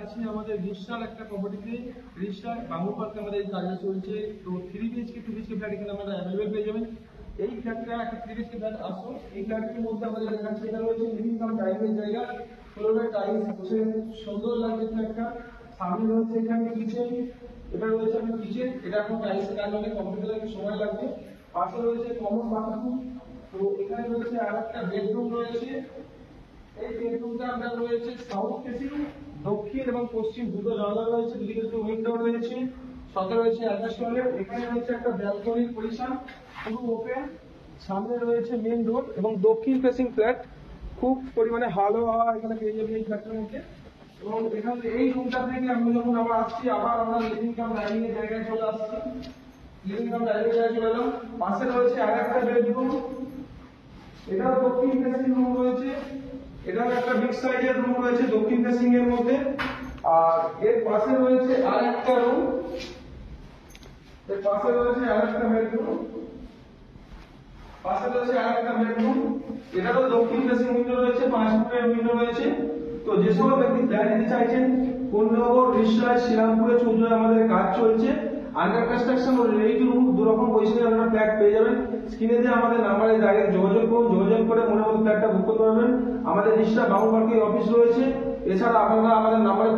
আছি আমাদের রিসার একটা প্রপার্টিতে রিসার বাংলো পার্কে আমাদের এই কাজটা চলছে। তো 3 বিএইচকে 2 বিএইচকে ফ্ল্যাট এখানে আমরা অ্যাভেলেবেল পেয়ে যাবেন। এই ফ্ল্যাটটা একটা 3 বিএইচকে ফ্ল্যাট আসো। এই ফ্ল্যাটের মধ্যে আমাদের দেখাচ্ছে এটা রয়েছে লিভিং কাম ডাইনিং জায়গা, ফ্লোরে টাইলস বসে সুন্দর লাগছে ফ্ল্যাটটা। সামনে রয়েছে এখানে কিচেন, এটা রয়েছে আপনার কিচেন, এটা এখন টাইলস কাজ হবে, কমপ্লিট হতে সময় লাগবে। পাশে রয়েছে কমন বাথরুম। তো এখানে রয়েছে আরেকটা বেডরুম রয়েছে। এই বেডরুমটা আপনার রয়েছে সাউথ ফেসিং, দক্ষিণ এবং পশ্চিম দুটো জানলা রয়েছে, দুদিকে দুটো উইন্ডো রয়েছে, সাথে রয়েছে অ্যাটাচ টয়লেট। এখানে রয়েছে একটা ব্যালকনির পজিশন, পুরো ওপেন। সামনে রয়েছে মেইন রোড এবং দক্ষিণ ফেসিং ফ্ল্যাট। খুব পরিমাণে ভালো হাওয়া এখানে পেয়ে যাবে এই ফ্ল্যাটের মধ্যে। এবং এখানে এই রুমটা থেকে আমরা যখন আবার আসছি, আবার আমরা লিভিং কাম ডাইনিং এর জায়গায় চলে আসছি। লিভিং কাম ডাইনিং এর জায়গায় চলে এলাম। পাশে রয়েছে আরেকটা বেডরুম, এটাও দক্ষিণ ফেসিং রুম রয়েছে। এটাও একটা বিগ সাইজের রুম রয়েছে দক্ষিণ ফেসিং এর মধ্যে। আর এর পাশে রয়েছে আরেকটা রুম, এর পাশে রয়েছে আরেকটা বেডরুম, পাশে রয়েছে আরেকটা বেডরুম। এটারও দক্ষিণ ফেসিং উইন্ডো রয়েছে, 5 ফুটের উইন্ডো রয়েছে। তো যে সকল ব্যক্তি ফ্ল্যাট নিতে চাইছেন, কোন্নগর, রিষড়ায়, শ্রীরামপুরে, চৌধুরী আমাদের কাজ চলছে। আন্ডার কনস্ট্রাকশন ও রেডি টু মুভ দুরকম পজিশনে আপনারা ফ্ল্যাট পেয়ে যাবেন। স্ক্রিনে দিয়ে আমাদের নাম্বারে ডাইরেক্ট যোগাযোগ করুন, যোগাযোগ করে মনের মতো ফ্ল্যাটটা বুক করতে পারবেন। আমাদের রিষড়া বাংলো পার্কে অফিস রয়েছে। এছাড়া আপনারা আমাদের নাম্বারে